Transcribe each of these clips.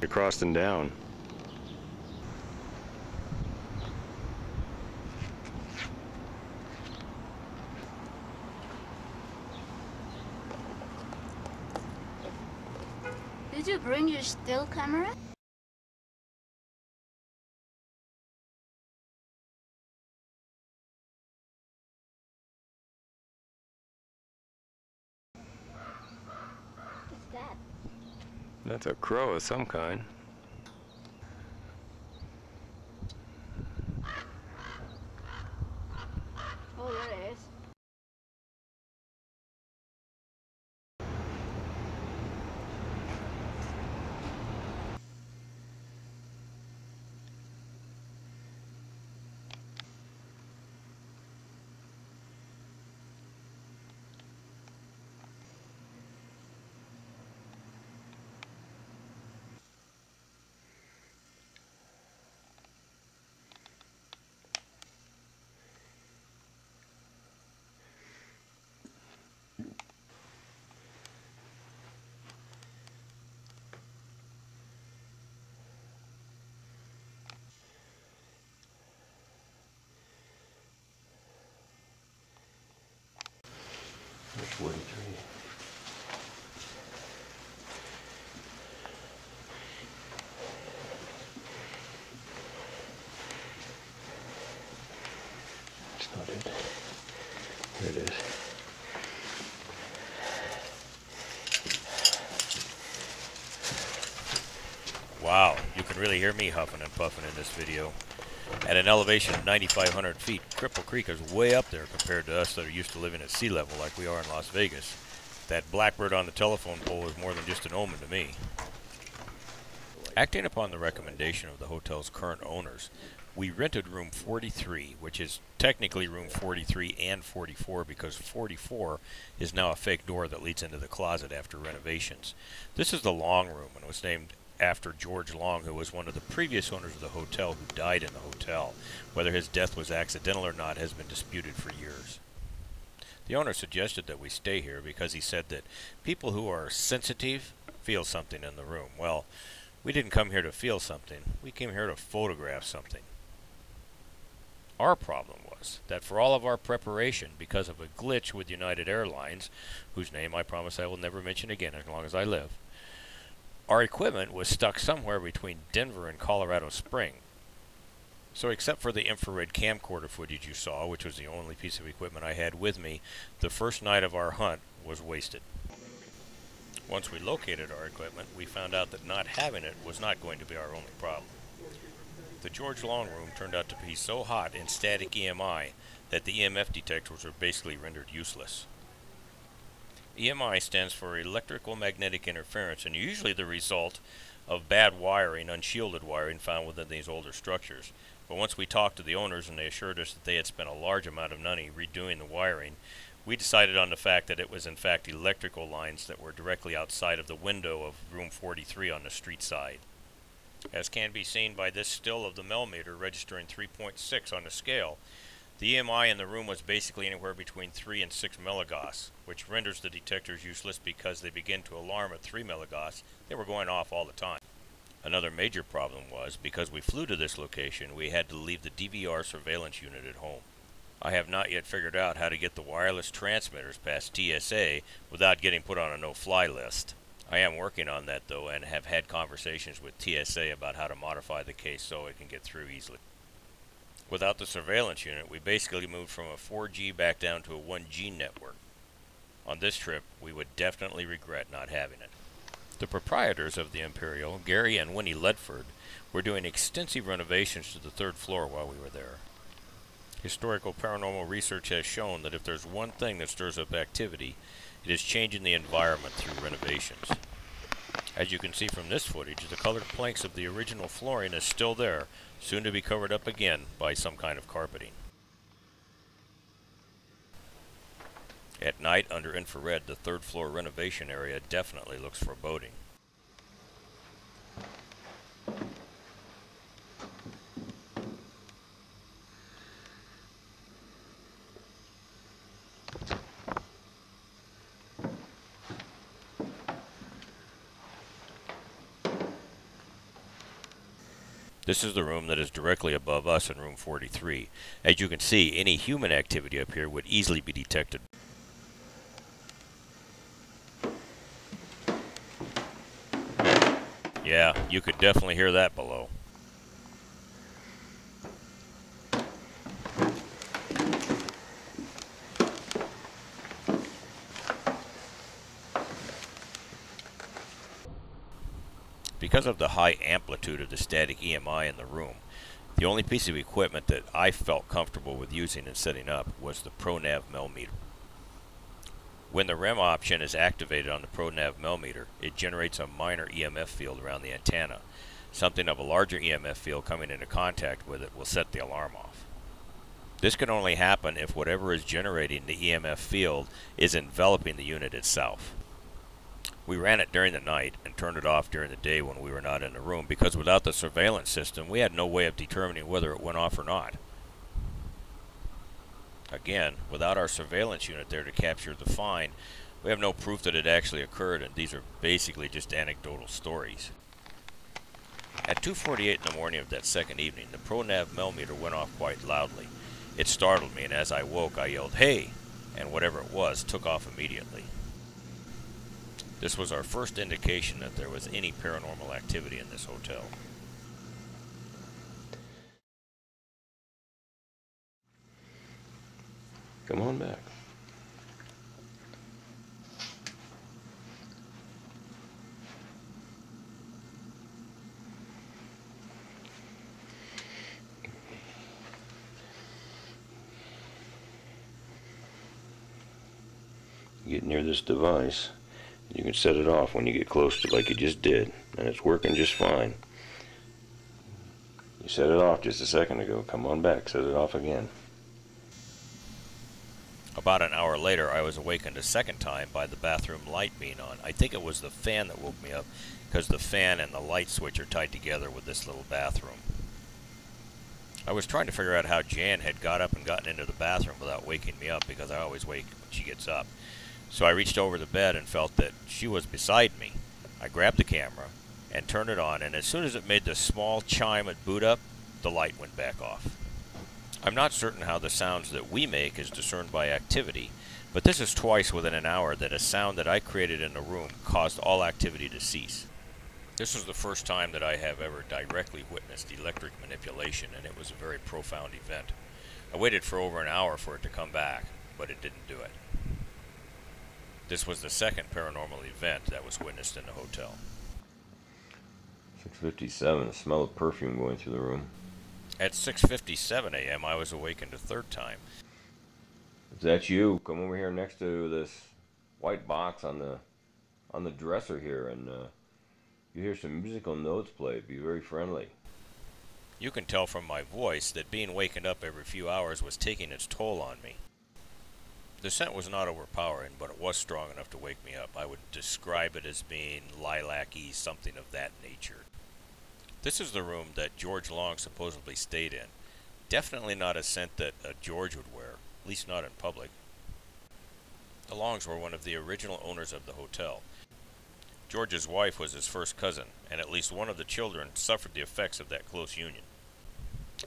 Across and down. Did you bring your still camera? What's that? That's a crow of some kind. Oh, there it is. This woody tree. It's not it. Here it is. Wow, you can really hear me huffing and puffing in this video. At an elevation of 9,500 feet, Cripple Creek is way up there compared to us that are used to living at sea level like we are in Las Vegas. That blackbird on the telephone pole is more than just an omen to me. Acting upon the recommendation of the hotel's current owners, we rented room 43, which is technically room 43 and 44 because 44 is now a fake door that leads into the closet after renovations. This is the long room and was named after George Long, who was one of the previous owners of the hotel who died in the hotel. Whether his death was accidental or not has been disputed for years. The owner suggested that we stay here because he said that people who are sensitive feel something in the room. Well, we didn't come here to feel something. We came here to photograph something. Our problem was that for all of our preparation, because of a glitch with United Airlines, whose name I promise I will never mention again as long as I live, our equipment was stuck somewhere between Denver and Colorado Springs. So except for the infrared camcorder footage you saw, which was the only piece of equipment I had with me, the first night of our hunt was wasted. Once we located our equipment, we found out that not having it was not going to be our only problem. The George Long room turned out to be so hot in static EMI that the EMF detectors were basically rendered useless. EMI stands for electrical magnetic interference and usually the result of bad wiring, unshielded wiring found within these older structures. But once we talked to the owners and they assured us that they had spent a large amount of money redoing the wiring, we decided on the fact that it was in fact electrical lines that were directly outside of the window of room 43 on the street side. As can be seen by this still of the Mel meter registering 3.6 on the scale, the EMI in the room was basically anywhere between 3 and 6 milligauss, which renders the detectors useless because they begin to alarm at 3 milligauss. They were going off all the time. Another major problem was, because we flew to this location, we had to leave the DVR surveillance unit at home. I have not yet figured out how to get the wireless transmitters past TSA without getting put on a no-fly list. I am working on that though and have had conversations with TSA about how to modify the case so it can get through easily. Without the surveillance unit, we basically moved from a 4G back down to a 1G network. On this trip, we would definitely regret not having it. The proprietors of the Imperial, Gary and Winnie Ledford, were doing extensive renovations to the third floor while we were there. Historical paranormal research has shown that if there's one thing that stirs up activity, it is changing the environment through renovations. As you can see from this footage, the colored planks of the original flooring is still there, soon to be covered up again by some kind of carpeting. At night, under infrared, the third floor renovation area definitely looks foreboding. This is the room that is directly above us in room 43. As you can see, any human activity up here would easily be detected. Yeah, you could definitely hear that below. Because of the high amplitude of the static EMI in the room, the only piece of equipment that I felt comfortable with using and setting up was the Nav Mel Meter. When the REM option is activated on the Nav Mel Meter, it generates a minor EMF field around the antenna. Something of a larger EMF field coming into contact with it will set the alarm off. This can only happen if whatever is generating the EMF field is enveloping the unit itself. We ran it during the night and turned it off during the day when we were not in the room, because without the surveillance system we had no way of determining whether it went off or not. Again, without our surveillance unit there to capture the find, we have no proof that it actually occurred, and these are basically just anecdotal stories. At 2:48 in the morning of that second evening, the Nav Mel Meter went off quite loudly. It startled me, and as I woke I yelled, "Hey!" and whatever it was took off immediately. This was our first indication that there was any paranormal activity in this hotel. Come on back. Get near this device. You can set it off when you get close to, like you just did, and it's working just fine. You set it off just a second ago. Come on back, set it off again. About an hour later, I was awakened a second time by the bathroom light being on. I think it was the fan that woke me up, because the fan and the light switch are tied together with this little bathroom. I was trying to figure out how Jan had got up and gotten into the bathroom without waking me up, because I always wake when she gets up. So I reached over the bed and felt that she was beside me. I grabbed the camera and turned it on, and as soon as it made the small chime at boot up, the light went back off. I'm not certain how the sounds that we make is discerned by activity, but this is twice within an hour that a sound that I created in the room caused all activity to cease. This was the first time that I have ever directly witnessed electric manipulation, and it was a very profound event. I waited for over an hour for it to come back, but it didn't do it. This was the second paranormal event that was witnessed in the hotel. 6:57, the smell of perfume going through the room. At 6:57 a.m. I was awakened a third time. If that's you, come over here next to this white box on the dresser here, and you hear some musical notes play. Be very friendly. You can tell from my voice that being wakened up every few hours was taking its toll on me. The scent was not overpowering, but it was strong enough to wake me up. I would describe it as being lilac-y, something of that nature. This is the room that George Long supposedly stayed in. Definitely not a scent that a George would wear, at least not in public. The Longs were one of the original owners of the hotel. George's wife was his first cousin, and at least one of the children suffered the effects of that close union.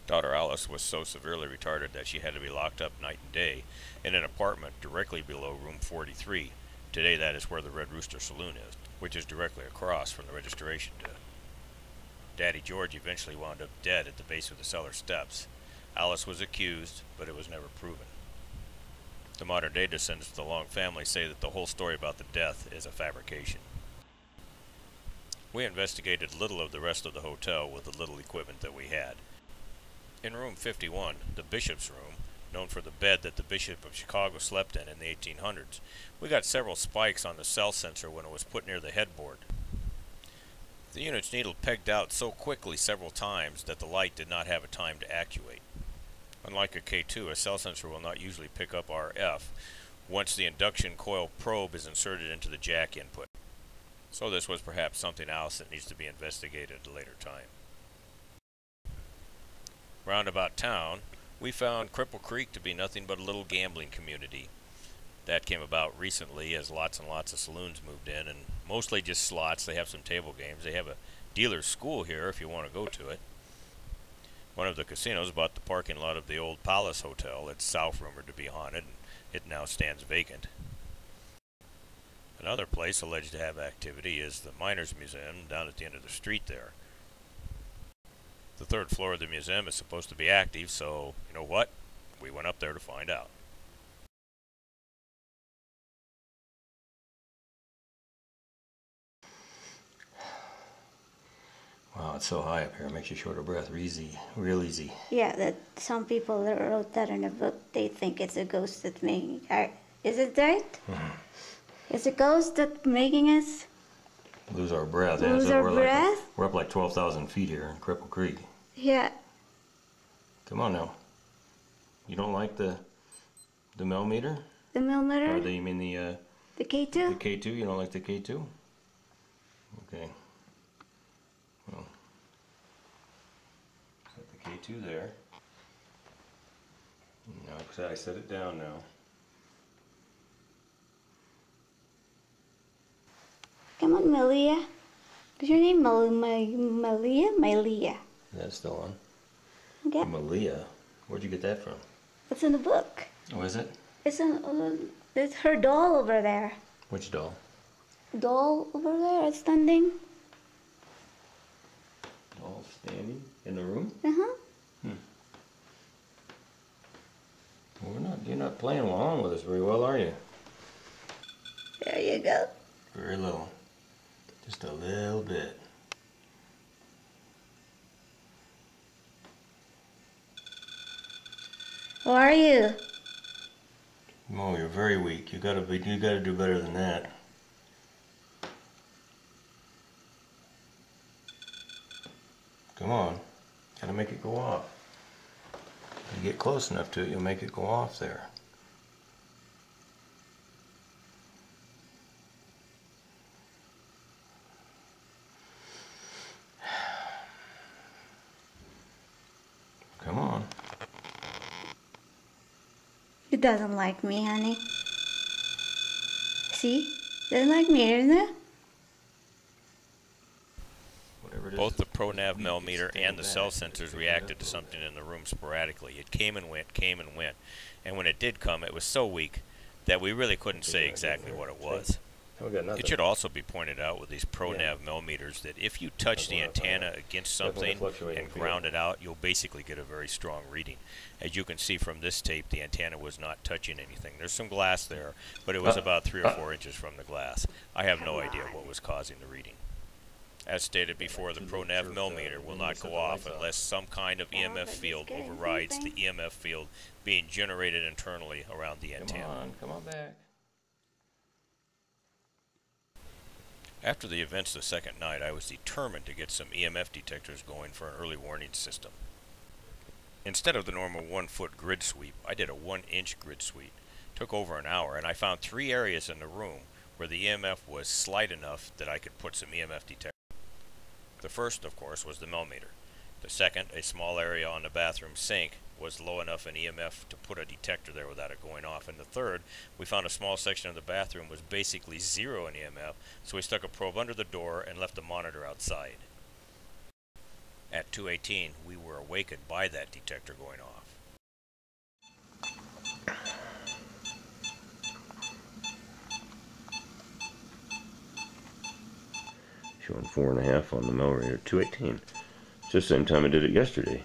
Daughter Alice was so severely retarded that she had to be locked up night and day in an apartment directly below room 43. Today that is where the Red Rooster Saloon is, which is directly across from the registration desk. Daddy George eventually wound up dead at the base of the cellar steps. Alice was accused, but it was never proven. The modern-day descendants of the Long family say that the whole story about the death is a fabrication. We investigated little of the rest of the hotel with the little equipment that we had. In room 51, the Bishop's room, known for the bed that the Bishop of Chicago slept in the 1800s, we got several spikes on the cell sensor when it was put near the headboard. The unit's needle pegged out so quickly several times that the light did not have a time to actuate. Unlike a K2, a cell sensor will not usually pick up RF once the induction coil probe is inserted into the jack input. So this was perhaps something else that needs to be investigated at a later time. Roundabout town, we found Cripple Creek to be nothing but a little gambling community. That came about recently as lots and lots of saloons moved in, and mostly just slots. They have some table games. They have a dealer's school here if you want to go to it. One of the casinos bought the parking lot of the old Palace Hotel. It's south rumored to be haunted, and it now stands vacant. Another place alleged to have activity is the Miners Museum down at the end of the street there. The third floor of the museum is supposed to be active, so you know what? We went up there to find out. Wow, it's so high up here. It makes you short of breath real easy. Yeah, that some people that wrote that in a book, they think it's a ghost that's making. Is it right? It's a ghost that's making us Lose our breath. lose our breath? We're up like 12,000 feet here in Cripple Creek. Yeah. Come on now. You don't like the Mel meter? The Mel Meter? Or you mean the K2? The K2? You don't like the K2? Okay. Well, set the K2 there. Now, I set it down now. Come on, Malia. What's your name? Malia? Malia. That's still on. Okay. Malia? Where'd you get that from? It's in the book. Oh, is it? It's her doll over there. Which doll? Doll over there, it's standing. Doll standing in the room? Uh-huh. Well, you're not playing along with us very well, are you? There you go. Very little. Just a little bit. How are you? Oh, you're very weak. You gotta do better than that. Come on. Gotta make it go off. You get close enough to it, you'll make it go off there. Come on. He doesn't like me, honey. See? Doesn't like me, isn't it? Both the Nav Mel Meter and the cell sensors reacted to something in the room sporadically. It came and went, and when it did come, it was so weak that we really couldn't say exactly what it was. It should also be pointed out with these Nav Mel Meters that if you touch the antenna against something and ground it out, you'll basically get a very strong reading. As you can see from this tape, the antenna was not touching anything. There's some glass there, but it was about 3 or 4 inches from the glass. I have no idea what was causing the reading. As stated before, the Nav Mel Meter will not go off unless some kind of EMF field overrides the EMF field being generated internally around the antenna. Come on back. After the events the second night, I was determined to get some EMF detectors going for an early warning system. Instead of the normal 1-foot grid sweep, I did a 1-inch grid sweep. Took over an hour, and I found 3 areas in the room where the EMF was slight enough that I could put some EMF detectors. The first, of course, was the Mel meter. The second, a small area on the bathroom sink, was low enough in EMF to put a detector there without it going off. And the third, we found a small section of the bathroom was basically 0 in EMF, so we stuck a probe under the door and left the monitor outside. At 2:18, we were awakened by that detector going off. Showing 4.5 on the Mel meter, 218. It's the same time I did it yesterday.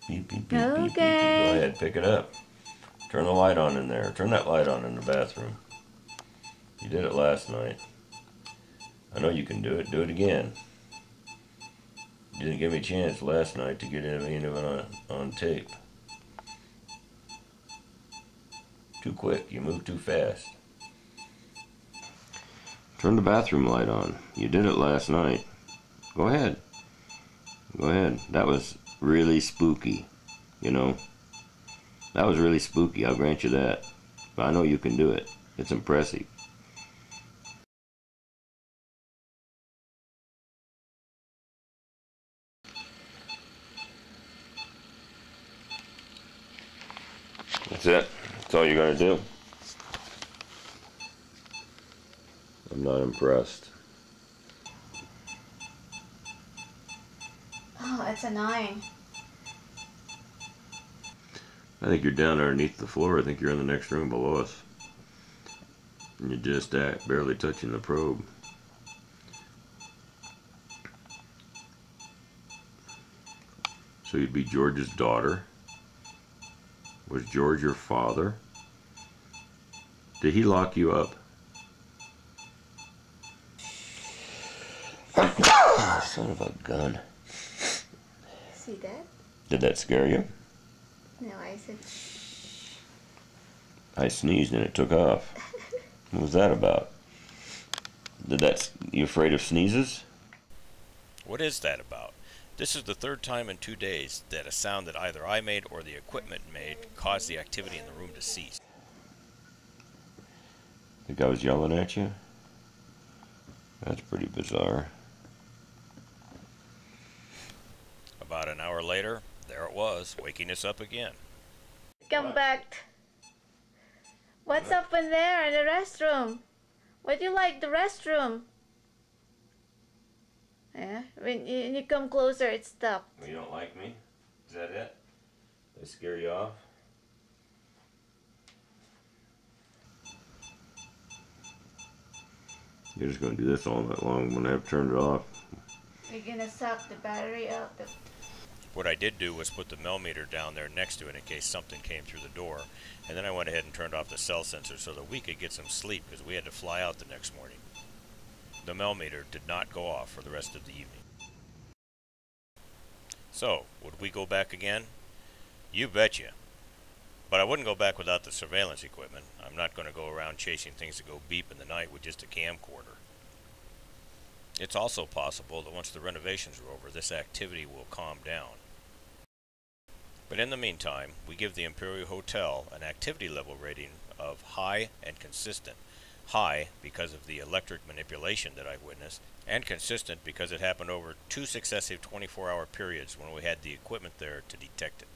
Beep, beep, beep, beep, beep, beep. Go ahead, pick it up. Turn the light on in there. Turn that light on in the bathroom. You did it last night. I know you can do it. Do it again. You didn't give me a chance last night to get any of it on tape. Too quick. You moved too fast. Turn the bathroom light on. You did it last night. Go ahead. Go ahead. That was really spooky, you know. That was really spooky. I'll grant you that. But I know you can do it. It's impressive. That's it? That's all you're gonna do? I'm not impressed. Oh, it's a 9. I think you're down underneath the floor. I think you're in the next room below us. And you're just barely touching the probe. So you'd be George's daughter. Was George your father? Did he lock you up? Son of a gun. See that? Did that scare you? No, I said shh. I sneezed and it took off. What was that about? You afraid of sneezes? What is that about? This is the third time in 2 days that a sound that either I made or the equipment made caused the activity in the room to cease. Think I was yelling at you? That's pretty bizarre. About an hour later, there it was, waking us up again. Come back. What's up in there in the restroom? Why do you like the restroom? Yeah, when you come closer, it stopped. You don't like me? Is that it? Did I scare you off? You're just going to do this all night long when I've turned it off. We're gonna suck the battery out. What I did do was put the Mel meter down there next to it in case something came through the door, and then I went ahead and turned off the cell sensor so that we could get some sleep because we had to fly out the next morning. The Mel meter did not go off for the rest of the evening. So, would we go back again? You betcha. But I wouldn't go back without the surveillance equipment. I'm not going to go around chasing things that go beep in the night with just a camcorder. It's also possible that once the renovations are over, this activity will calm down. But in the meantime, we give the Imperial Hotel an activity level rating of high and consistent. High because of the electric manipulation that I witnessed, and consistent because it happened over 2 successive 24-hour periods when we had the equipment there to detect it.